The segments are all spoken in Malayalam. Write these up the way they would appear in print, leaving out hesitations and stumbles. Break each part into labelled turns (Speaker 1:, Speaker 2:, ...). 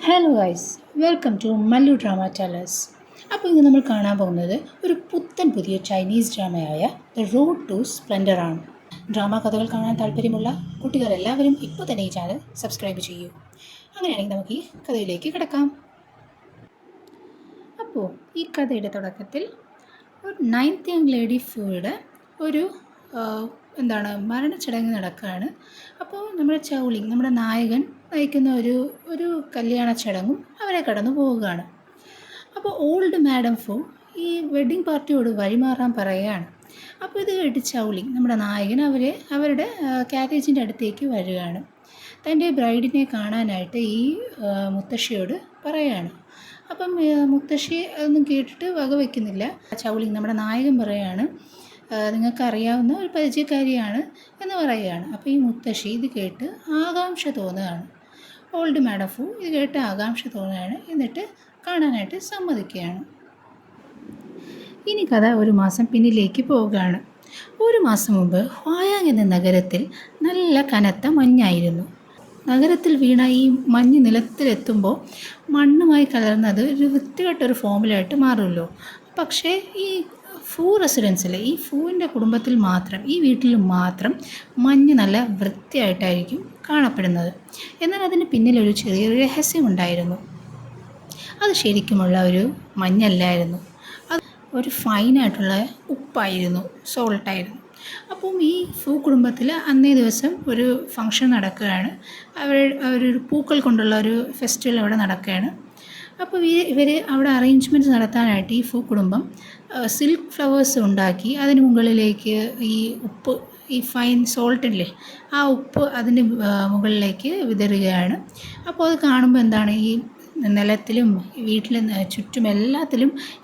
Speaker 1: Hello guys, welcome to Mallu drama tellers. അപ്പോൾ ഇന്ന് നമ്മൾ കാണാൻ പോകുന്നത് ഒരു പുതിയ ചൈനീസ് ഡ്രാമയായ ദ റോഡ് ടു സ്പ്ലെൻഡർ ആണ്. ഡ്രാമ കഥകൾ കാണാൻ താല്പര്യമുള്ള കുട്ടികളെല്ലാവരും ഇപ്പോൾ തന്നെ ഈ ചാനൽ സബ്സ്ക്രൈബ് ചെയ്യൂ. അങ്ങനെയാണെങ്കിൽ നമുക്ക് ഈ കഥയിലേക്ക് കിടക്കാം. അപ്പോൾ ഈ കഥയുടെ തുടക്കത്തിൽ ഒരു 9th യങ് ലേഡി ഫൂയുടെ ഒരു മരണച്ചടങ്ങ് നടക്കുകയാണ്. അപ്പോൾ നമ്മുടെ ചൗളിങ്, നമ്മുടെ നായകൻ നയിക്കുന്ന ഒരു കല്യാണ ചടങ്ങും അവരെ കടന്നു പോവുകയാണ്. അപ്പോൾ ഓൾഡ് മാഡം ഫു ഈ വെഡ്ഡിങ് പാർട്ടിയോട് വഴിമാറാൻ പറയുകയാണ്. അപ്പോൾ ഇത് കേട്ട് ചൗളിങ്, നമ്മുടെ നായകൻ, അവരുടെ കാരേജിൻ്റെ അടുത്തേക്ക് വരികയാണ്. തൻ്റെ ബ്രൈഡിനെ കാണാനായിട്ട് ഈ മുത്തശ്ശിയോട് പറയുകയാണ്. അപ്പം മുത്തശ്ശി അതൊന്നും കേട്ടിട്ട് വകവയ്ക്കുന്നില്ല. ചൗളിങ്, നമ്മുടെ നായകൻ പറയുകയാണ്, നിങ്ങൾക്കറിയാവുന്ന ഒരു പരിചയക്കാരിയാണ് എന്ന് പറയുകയാണ്. അപ്പോൾ ഈ മുത്തശ്ശി ഇത് കേട്ട് ആകാംക്ഷ തോന്നുകയാണ്. ഓൾഡ് മാഡം ഫു ഇത് കേട്ട് ആകാംക്ഷ തോന്നുകയാണ്. എന്നിട്ട് കാണാനായിട്ട് സമ്മതിക്കുകയാണ്. ഇനി കഥ ഒരു മാസം പിന്നിലേക്ക് പോവുകയാണ്. ഒരു മാസം മുമ്പ് ഹ്വായാങ് എന്ന നഗരത്തിൽ നല്ല കനത്ത മഞ്ഞായിരുന്നു. നഗരത്തിൽ വീണ ഈ മഞ്ഞ് നിലത്തിലെത്തുമ്പോൾ മണ്ണുമായി കലർന്നത് ഒരു വൃത്തികെട്ടൊരു ഫോമിലായിട്ട് മാറുമല്ലോ. പക്ഷേ ഈ ഫൂ റെസിഡൻസിൽ, ഈ ഫൂവിൻ്റെ കുടുംബത്തിൽ മാത്രം, ഈ വീട്ടിൽ മാത്രം മഞ്ഞ് നല്ല വൃത്തിയായിട്ടായിരിക്കും കാണപ്പെടുന്നത്. എന്നാൽ അതിന് പിന്നിലൊരു ചെറിയൊരു രഹസ്യമുണ്ടായിരുന്നു. അത് ശരിക്കുമുള്ള ഒരു മഞ്ഞല്ലായിരുന്നു, അത് ഒരു ഫൈനായിട്ടുള്ള ഉപ്പായിരുന്നു, സോൾട്ടായിരുന്നു. അപ്പം ഈ ഫൂ കുടുംബത്തിൽ അന്നേ ദിവസം ഒരു ഫംഗ്ഷൻ നടക്കുകയാണ്. അവരൊരു പൂക്കൾ കൊണ്ടുള്ള ഒരു ഫെസ്റ്റിവൽ അവിടെ നടക്കുകയാണ്. അപ്പോൾ ഇവർ അവിടെ അറേഞ്ച്മെൻറ്റ്സ് നടത്താനായിട്ട് ഈ ഫൂ കുടുംബം സിൽക്ക് ഫ്ലവേഴ്സ് ഉണ്ടാക്കി അതിന് മുകളിലേക്ക് ഈ ഉപ്പ്, ഈ ഫൈൻ സോൾട്ടില്ലേ, ആ ഉപ്പ് അതിൻ്റെ മുകളിലേക്ക് വിതറുകയാണ്. അപ്പോൾ അത് കാണുമ്പോൾ എന്താണ്, ഈ നിലത്തിലും വീട്ടിലും ചുറ്റും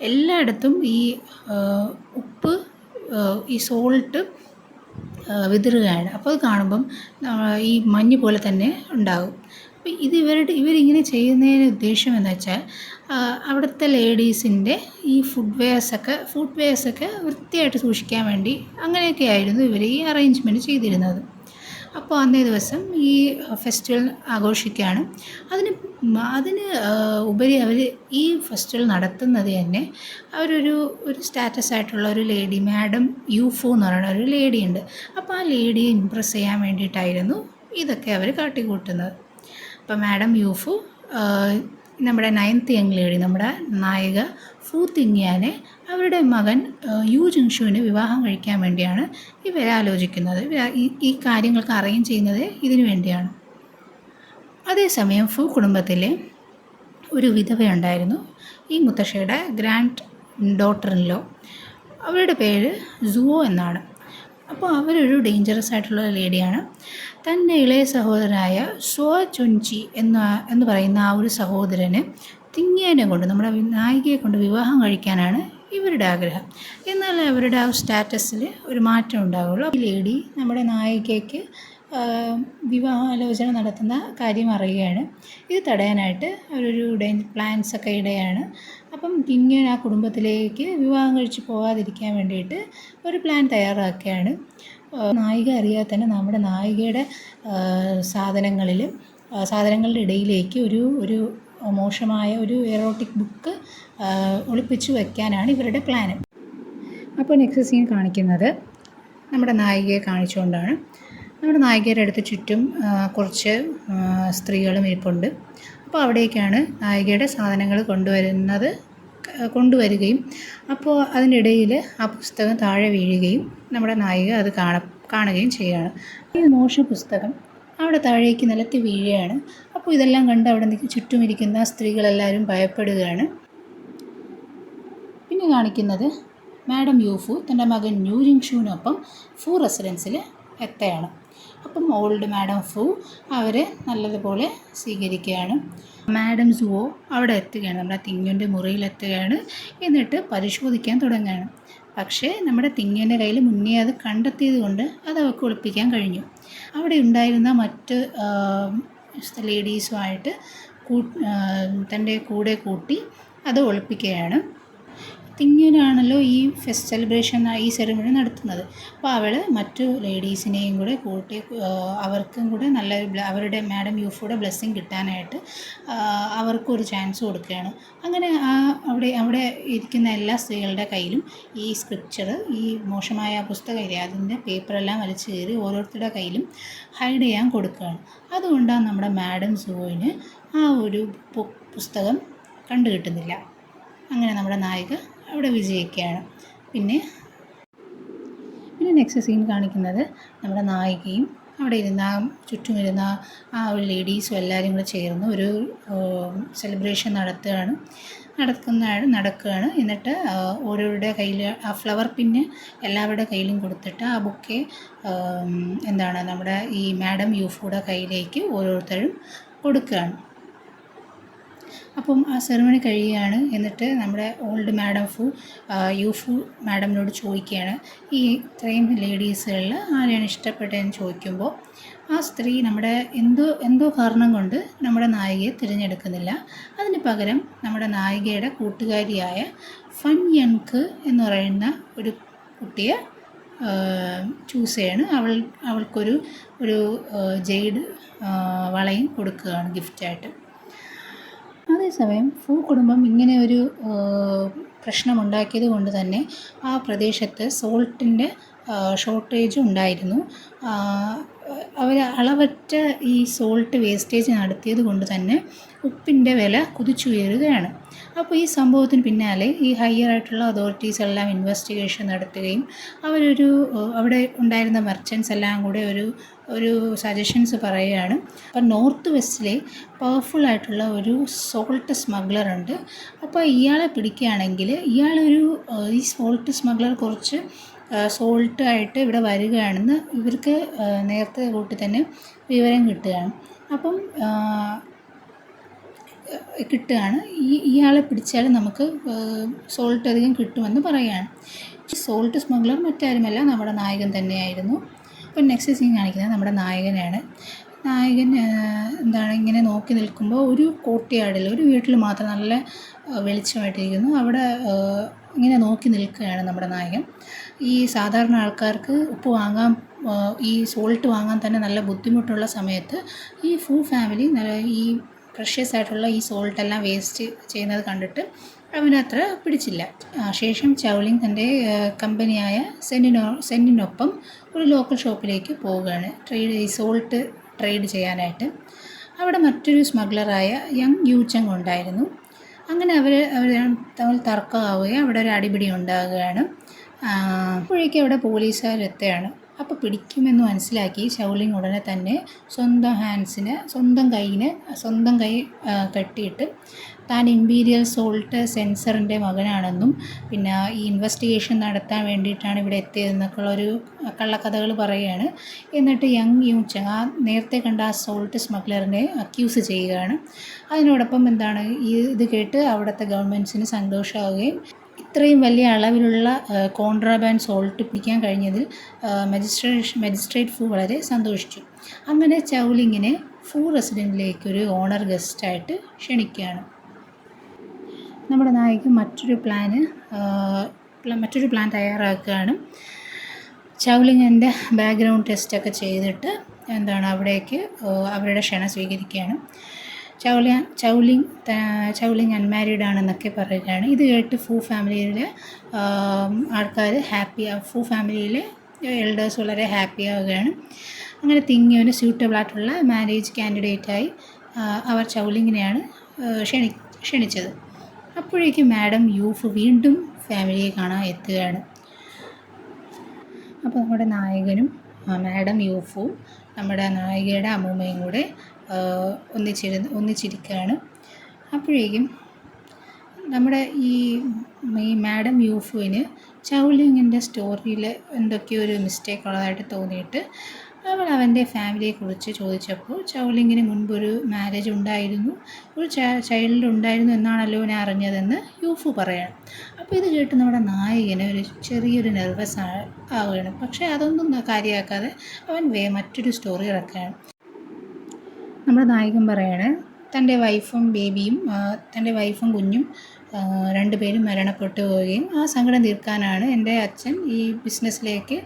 Speaker 1: എല്ലായിടത്തും ഈ ഉപ്പ്, ഈ സോൾട്ട് വിതറുകയാണ്. അപ്പോൾ അത് കാണുമ്പം ഈ മഞ്ഞ് പോലെ തന്നെ ഉണ്ടാകും. അപ്പോൾ ഇവരിങ്ങനെ ചെയ്യുന്നതിന് ഉദ്ദേശം എന്ന് വെച്ചാൽ അവിടുത്തെ ലേഡീസിൻ്റെ ഈ ഫുഡ് വെയർസൊക്കെ വൃത്തിയായിട്ട് സൂക്ഷിക്കാൻ വേണ്ടി അങ്ങനെയൊക്കെ ആയിരുന്നു ഇവർ ഈ അറേഞ്ച്മെൻറ്റ് ചെയ്തിരുന്നത്. അപ്പോൾ അന്നേ ദിവസം ഈ ഫെസ്റ്റിവൽ ആഘോഷിക്കുകയാണ്. അതിന് ഉപരി അവർ ഈ ഫെസ്റ്റിവൽ നടത്തുന്നത് തന്നെ ഒരു സ്റ്റാറ്റസ് ആയിട്ടുള്ള ഒരു ലേഡി, മാഡം യൂഫോ എന്ന് പറയുന്ന ഒരു ലേഡി ഉണ്ട്. അപ്പോൾ ആ ലേഡിയെ ഇമ്പ്രസ് ചെയ്യാൻ വേണ്ടിയിട്ടായിരുന്നു ഇതൊക്കെ അവർ കാട്ടിക്കൂട്ടുന്നത്. അപ്പോൾ മാഡം യൂഫു നമ്മുടെ 9th യങ് ലേഡി, നമ്മുടെ നായിക ഫു തിങ്യാനെ അവരുടെ മകൻ യു ജിങ്ഷുവിന് വിവാഹം കഴിക്കാൻ വേണ്ടിയാണ് ഇവരാലോചിക്കുന്നത്. ഈ കാര്യങ്ങൾക്ക് അറേഞ്ച് ചെയ്യുന്നത് ഇതിനു വേണ്ടിയാണ്. അതേസമയം ഫു കുടുംബത്തിലെ ഒരു വിധവയുണ്ടായിരുന്നു, ഈ മുത്തശ്ശിയുടെ ഗ്രാൻഡ് ഡോട്ടറിൻലോ. അവരുടെ പേര് സുവോ എന്നാണ്. അപ്പോൾ അവരൊരു ഡേഞ്ചറസ് ആയിട്ടുള്ള ലേഡിയാണ്. തൻ്റെ ഇളയ സഹോദരനായ സ്വ ചുൻചി എന്ന് പറയുന്ന ആ ഒരു സഹോദരന് തിങ്യാനെ കൊണ്ട്, നമ്മുടെ നായികയെ കൊണ്ട് വിവാഹം കഴിക്കാനാണ് ഇവരുടെ ആഗ്രഹം. എന്നാൽ അവരുടെ ആ സ്റ്റാറ്റസിൽ ഒരു മാറ്റം ഉണ്ടാകുള്ളൂ. ഈ ലേഡി നമ്മുടെ നായികയ്ക്ക് വിവാഹാലോചന നടത്തുന്ന കാര്യം അറിയുകയാണ്. ഇത് തടയാനായിട്ട് അവരൊരു പ്ലാൻസൊക്കെ ഇടുകയാണ്. അപ്പം തിങ്യാൻ ആ കുടുംബത്തിലേക്ക് വിവാഹം കഴിച്ച് പോകാതിരിക്കാൻ വേണ്ടിയിട്ട് ഒരു പ്ലാൻ തയ്യാറാക്കുകയാണ്. നായിക അറിയാതെ തന്നെ നമ്മുടെ നായികയുടെ സാധനങ്ങളുടെ ഇടയിലേക്ക് ഒരു മോശമായ ഒരു എറോട്ടിക് ബുക്ക് ഒളിപ്പിച്ചു വയ്ക്കാനാണ് ഇവരുടെ പ്ലാന്. അപ്പോൾ നെക്സ്റ്റ് സീൻ കാണിക്കുന്നത് നമ്മുടെ നായികയെ കാണിച്ചുകൊണ്ടാണ്. നമ്മുടെ നായികയുടെ അടുത്ത് ചുറ്റും കുറച്ച് സ്ത്രീകളും ഇരിപ്പുണ്ട്. അപ്പോൾ അവിടേക്കാണ് നായികയുടെ സാധനങ്ങൾ കൊണ്ടുവരികയും അപ്പോൾ അതിനിടയിൽ ആ പുസ്തകം താഴെ വീഴുകയും നമ്മുടെ നായിക അത് കാണുകയും ചെയ്യുകയാണ്. ഈ മോശ പുസ്തകം അവിടെ താഴേക്ക് നിലത്ത് വീഴുകയാണ്. അപ്പോൾ ഇതെല്ലാം കണ്ട് അവിടെ ചുറ്റുമിരിക്കുന്ന സ്ത്രീകളെല്ലാവരും ഭയപ്പെടുകയാണ്. പിന്നെ കാണിക്കുന്നത് മാഡം യൂഫു തൻ്റെ മകൻ ന്യൂ ജിങ്ഷുവിനൊപ്പം ഫു റെസിഡൻസിൽ എത്തുകയാണ്. അപ്പം ഓൾഡ് മാഡം ഫു അവരെ നല്ലതുപോലെ സ്വീകരിക്കുകയാണ്. മാഡം സുവോ അവിടെ എത്തുകയാണ്, നമ്മുടെ തിങ്യൻ്റെ മുറിയിലെത്തുകയാണ്. എന്നിട്ട് പരിശോധിക്കാൻ തുടങ്ങുകയാണ്. പക്ഷേ നമ്മുടെ തിങ്യൻ്റെ കയ്യിൽ മുന്നേ അത് കണ്ടെത്തിയത് കൊണ്ട് അത് അവൾക്ക് ഒളിപ്പിക്കാൻ കഴിഞ്ഞു. അവിടെ ഉണ്ടായിരുന്ന മറ്റ് ലേഡീസുമായിട്ട് തൻ്റെ കൂടെ കൂട്ടി അത് ഒളിപ്പിക്കുകയാണ്. തിങ്ങ്യൂനാണല്ലോ ഈ സെലിബ്രേഷൻ ഈ സെറിമണി നടത്തുന്നത്. അപ്പോൾ അവൾ മറ്റു ലേഡീസിനെയും കൂടെ കൂട്ടി അവർക്കും കൂടെ അവരുടെ മാഡം യൂഫോയുടെ ബ്ലെസ്സിങ് കിട്ടാനായിട്ട് അവർക്കും ഒരു ചാൻസ് കൊടുക്കുകയാണ്. അങ്ങനെ അവിടെ ഇരിക്കുന്ന എല്ലാ സ്ത്രീകളുടെ കയ്യിലും ഈ സ്ക്രിപ്ചർ, ഈ മോശമായ പുസ്തകമില്ലേ അതിൻ്റെ പേപ്പറെല്ലാം വലിച്ചു കയറി ഓരോരുത്തരുടെ കയ്യിലും ഹൈഡ് ചെയ്യാൻ കൊടുക്കുകയാണ്. അതുകൊണ്ടാണ് നമ്മുടെ മാഡം സൂവിന് ആ ഒരു പുസ്തകം കണ്ടു കിട്ടുന്നില്ല. അങ്ങനെ നമ്മുടെ നായിക അവിടെ വിജയിക്കുകയാണ്. പിന്നെ നെക്സ്റ്റ് സീൻ കാണിക്കുന്നത് നമ്മുടെ നായികയും അവിടെ ചുറ്റുമിരുന്ന ആ ഒരു ലേഡീസും എല്ലാവരും കൂടെ ചേർന്ന് ഒരു സെലിബ്രേഷൻ നടക്കുകയാണ്. എന്നിട്ട് ഓരോരുടെ കയ്യിൽ ആ ഫ്ലവർ പിന്ന് എല്ലാവരുടെ കയ്യിലും കൊടുത്തിട്ട് ആ ബുക്കെ നമ്മുടെ ഈ മാഡം യൂഫോയുടെ കയ്യിലേക്ക് ഓരോരുത്തരും കൊടുക്കുകയാണ്. അപ്പം ആ സെറിമണി കഴിയുകയാണ്. എന്നിട്ട് നമ്മുടെ ഓൾഡ് മാഡം യൂഫു മാഡമിനോട് ചോദിക്കുകയാണ്, ഈ ഇത്രയും ലേഡീസുകളിൽ ആരെയാണ് ഇഷ്ടപ്പെട്ടതെന്ന് ചോദിക്കുമ്പോൾ ആ സ്ത്രീ നമ്മുടെ എന്തോ കാരണം കൊണ്ട് നമ്മുടെ നായികയെ തിരഞ്ഞെടുക്കുന്നില്ല. അതിന് പകരം നമ്മുടെ നായികയുടെ കൂട്ടുകാരിയായ ഫൻ യൻക്ക് എന്ന് പറയുന്ന ഒരു കുട്ടിയെ ചൂസ് ചെയ്യാണ്. അവൾക്കൊരു ജെയ്ഡ് വളയും കൊടുക്കുകയാണ് ഗിഫ്റ്റായിട്ട്. അതേസമയം കുടുംബം ഇങ്ങനെ ഒരു പ്രശ്നമുണ്ടാക്കിയത് കൊണ്ട് തന്നെ ആ പ്രദേശത്ത് സോൾട്ടിൻ്റെ ഷോർട്ടേജ് ഉണ്ടായിരുന്നു. അവർ അളവറ്റ ഈ സോൾട്ട് വേസ്റ്റേജ് നടത്തിയത് കൊണ്ട് തന്നെ ഉപ്പിൻ്റെ വില കുതിച്ചുയരുകയാണ്. അപ്പോൾ ഈ സംഭവത്തിന് പിന്നാലെ ഈ ഹയർ ആയിട്ടുള്ള അതോറിറ്റീസ് എല്ലാം ഇൻവെസ്റ്റിഗേഷൻ നടത്തുകയും അവിടെ ഉണ്ടായിരുന്ന മെർച്ചൻസ് എല്ലാം കൂടെ ഒരു സജഷൻസ് പറയുകയാണ്. അപ്പോൾ നോർത്ത് വെസ്റ്റിലെ പവർഫുൾ ആയിട്ടുള്ള ഒരു സോൾട്ട് സ്മഗ്ലർ ഉണ്ട്. അപ്പോൾ ഇയാളെ പിടിക്കുകയാണെങ്കിൽ ഈ സോൾട്ട് സ്മഗ്ലർ കുറച്ച് സോൾട്ടായിട്ട് ഇവിടെ വരികയാണെന്ന് ഇവർക്ക് നേരത്തെ കൂട്ടി തന്നെ വിവരം കിട്ടുകയാണ്. അപ്പം ഇയാളെ പിടിച്ചാൽ നമുക്ക് സോൾട്ട് അധികം കിട്ടുമെന്ന് പറയുകയാണ്. ഈ സോൾട്ട് സ്മഗ്ലർ മറ്റാരുമല്ല, നമ്മുടെ നായകൻ തന്നെയായിരുന്നു. അപ്പം നെക്സ്റ്റ് സീൻ കാണിക്കുന്നത് നമ്മുടെ നായകനാണ്. നായകൻ ഇങ്ങനെ നോക്കി നിൽക്കുമ്പോൾ ഒരു കോർട്ട്യാർഡിൽ ഒരു വീട്ടിൽ മാത്രം നല്ല വെളിച്ചമായിട്ടിരിക്കുന്നു. അവിടെ ഇങ്ങനെ നോക്കി നിൽക്കുകയാണ് നമ്മുടെ നായകൻ. ഈ സാധാരണ ആൾക്കാർക്ക് ഈ സോൾട്ട് വാങ്ങാൻ തന്നെ നല്ല ബുദ്ധിമുട്ടുള്ള സമയത്ത് ഈ ഫാമിലി ഈ പ്രഷ്യസ് ആയിട്ടുള്ള ഈ സോൾട്ടെല്ലാം വേസ്റ്റ് ചെയ്യുന്നത് കണ്ടിട്ട് അവനത്ര പിടിച്ചില്ല. ശേഷം ചൗലിങ് തൻ്റെ കമ്പനിയായ സെന്നിനൊപ്പം ഒരു ലോക്കൽ ഷോപ്പിലേക്ക് പോവുകയാണ് ഈ സോൾട്ട് ട്രേഡ് ചെയ്യാനായിട്ട്. അവിടെ മറ്റൊരു സ്മഗ്ലറായ യങ് യൂച്ചങ് ഉണ്ടായിരുന്നു. അങ്ങനെ അവർ തമ്മിൽ തർക്കമാവുകയും അവിടെ ഒരു അടിപിടി ഉണ്ടാകുകയാണ്. അപ്പോഴേക്കും അവിടെ പോലീസുകാരെത്തുകയാണ്. അപ്പോൾ പിടിക്കുമെന്ന് മനസ്സിലാക്കി ചൗലിങ് ഉടനെ തന്നെ സ്വന്തം കൈ കെട്ടിയിട്ട് താൻ ഇമ്പീരിയൽ സോൾട്ട് സെൻസറിൻ്റെ മകനാണെന്നും പിന്നെ ഈ ഇൻവെസ്റ്റിഗേഷൻ നടത്താൻ വേണ്ടിയിട്ടാണ് ഇവിടെ എത്തിയതെന്നൊക്കെയുള്ളൊരു കള്ളക്കഥകൾ പറയുകയാണ്. എന്നിട്ട് യങ് യൂച്ചങ് നേരത്തെ കണ്ട ആ സോൾട്ട് സ്മഗ്ലറിനെ അക്യൂസ് ചെയ്യുകയാണ്. അതിനോടൊപ്പം ഇത് കേട്ട് അവിടുത്തെ ഗവൺമെൻറ്റ്സിന് സന്തോഷമാവുകയും ഇത്രയും വലിയ അളവിലുള്ള കോൺട്രാബാൻഡ് സോൾട്ട് പിടിക്കാൻ കഴിഞ്ഞതിൽ മജിസ്ട്രേറ്റ് വളരെ സന്തോഷിച്ചു. അങ്ങനെ ചൗലിങ്ങിനെ റെസിഡൻറ്റിലേക്ക് ഒരു ഓണർ ഗസ്റ്റായിട്ട് ക്ഷണിക്കുകയാണ്. നമ്മുടെ നായിക മറ്റൊരു പ്ലാൻ തയ്യാറാക്കുകയാണ്. ചൗലിങ്ങിൻ്റെ ബാക്ക്ഗ്രൗണ്ട് ടെസ്റ്റൊക്കെ ചെയ്തിട്ട് അവിടേക്ക് അവരുടെ ക്ഷണം സ്വീകരിക്കുകയാണ്. ചൗലിങ് അൺമാരീഡ് ആണെന്നൊക്കെ പറയുകയാണ്. ഇത് കേട്ട് ഫാമിലിയിലെ ആൾക്കാർ ഫാമിലിയിലെ എൽഡേഴ്സ് വളരെ ഹാപ്പി ആവുകയാണ്. അങ്ങനെ തിങ്ങ്യുവിന് സ്യൂട്ടബിൾ ആയിട്ടുള്ള മാരേജ് കാൻഡിഡേറ്റായി അവർ ചൗലിങ്ങിനെയാണ് ക്ഷണിച്ചത്. അപ്പോഴേക്കും മാഡം യൂഫ് വീണ്ടും ഫാമിലിയെ കാണാൻ എത്തുകയാണ്. അപ്പോൾ നമ്മുടെ നായകനും മാഡം യൂഫും നമ്മുടെ നായികയുടെ അമ്മൂമ്മയും കൂടെ ഒന്നിച്ചിരിക്കുകയാണ്. അപ്പോഴേക്കും നമ്മുടെ ഈ മാഡം യൂഫുവിന് ചൗലിങ്ങിൻ്റെ സ്റ്റോറിയിൽ എന്തൊക്കെയോ ഒരു മിസ്റ്റേക്ക് ഉള്ളതായിട്ട് തോന്നിയിട്ട് അവൻ്റെ ഫാമിലിയെക്കുറിച്ച് ചോദിച്ചപ്പോൾ ചൗലിങ്ങിന് മുൻപൊരു മാരേജ് ഉണ്ടായിരുന്നു, ഒരു ചൈൽഡ് ഉണ്ടായിരുന്നു എന്നാണല്ലോ ഞാൻ അറിഞ്ഞതെന്ന് യൂഫു പറയാണ്. അപ്പോൾ ഇത് കേട്ട് നമ്മുടെ നായകന് ചെറിയൊരു നെർവസ് ആവുകയാണ്. പക്ഷേ അതൊന്നും കാര്യമാക്കാതെ അവൻ മറ്റൊരു സ്റ്റോറി ഇറക്കുകയാണ്. നമ്മുടെ നായകൻ പറയാണ്, തൻ്റെ വൈഫും ബേബിയും തൻ്റെ വൈഫും കുഞ്ഞും രണ്ടുപേരും മരണപ്പെട്ടു പോവുകയും ആ സങ്കടം തീർക്കാനാണ് എൻ്റെ അച്ഛൻ ഈ ബിസിനസ്സിലേക്ക്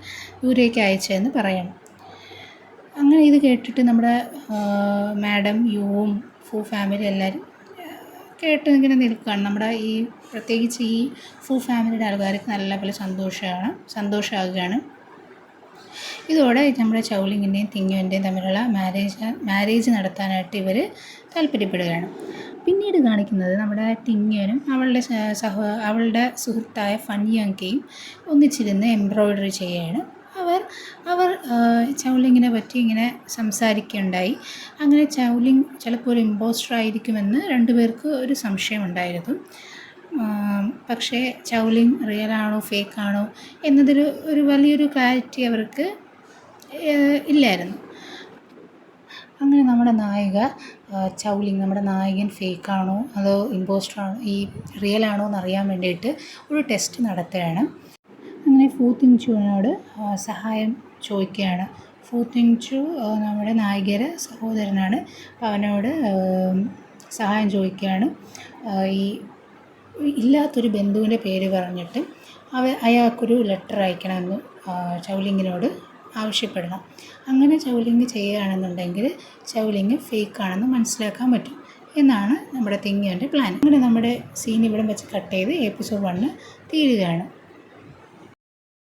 Speaker 1: ദൂരേക്ക് അയച്ചതെന്ന് പറയണം. അങ്ങനെ ഇത് കേട്ടിട്ട് നമ്മുടെ മാഡം യുവും ഫാമിലി എല്ലാവരും കേട്ട് ഇങ്ങനെ നിൽക്കുകയാണ്. നമ്മുടെ ഈ പ്രത്യേകിച്ച് ഈ ഫാമിലിയുടെ ആൾക്കാർക്ക് നല്ലപോലെ സന്തോഷമാകുകയാണ്. ഇതോടെ നമ്മുടെ ചൗലിങ്ങിൻ്റെയും തിങ്യുവിൻ്റെയും തമ്മിലുള്ള മാരേജ് നടത്താനായിട്ട് ഇവർ താല്പര്യപ്പെടുകയാണ്. പിന്നീട് കാണിക്കുന്നത് നമ്മുടെ തിങ്യുനും അവളുടെ സുഹൃത്തായ ഫൻയാങ്കയും ഒന്നിച്ചിരുന്ന് എംബ്രോയ്ഡറി ചെയ്യുകയാണ്. അവർ ചൗലിങ്ങിനെ പറ്റി ഇങ്ങനെ സംസാരിക്കുകയുണ്ടായി. അങ്ങനെ ചൗലിങ് ചിലപ്പോൾ ഒരു ഇമ്പോസ്റ്റർ ആയിരിക്കുമെന്ന് രണ്ടുപേർക്ക് ഒരു സംശയമുണ്ടായിരുന്നു. പക്ഷേ ചൗലിങ് റിയലാണോ ഫേക്കാണോ എന്നതിൽ ഒരു വലിയൊരു ക്ലാരിറ്റി അവർക്ക് ഇല്ലായിരുന്നു. അങ്ങനെ നമ്മുടെ നായിക ചൗലിങ്, നമ്മുടെ നായകൻ ഫേക്കാണോ അതോ ഇമ്പോസ്റ്ററാണോ ഈ റിയലാണോ എന്നറിയാൻ വേണ്ടിയിട്ട് ഒരു ടെസ്റ്റ് നടത്തുകയാണ്. അങ്ങനെ ഫു തിങ്ചുവിനോട് സഹായം ചോദിക്കുകയാണ്. ഫു തിങ്ചു നമ്മുടെ നായികയുടെ സഹോദരനാണ്. അപ്പോൾ അവനോട് സഹായം ചോദിക്കുകയാണ്. ഈ ഇല്ലാത്തൊരു ബന്ധുവിൻ്റെ പേര് പറഞ്ഞിട്ട് അയാൾക്കൊരു ലെറ്റർ അയക്കണമെന്ന് ചൗലിങ്ങിനോട് ആവശ്യപ്പെടണം. അങ്ങനെ ചൗലിങ് ചെയ്യുകയാണെന്നുണ്ടെങ്കിൽ ചൗലിങ് ഫേക്കാണെന്ന് മനസ്സിലാക്കാൻ പറ്റും എന്നാണ് നമ്മുടെ തിങ്യുവിൻ്റെ പ്ലാൻ. അങ്ങനെ നമ്മുടെ സീൻ ഇവിടെ വെച്ച് കട്ട് ചെയ്ത് എപ്പിസോഡ് 1 തീരുകയാണ്.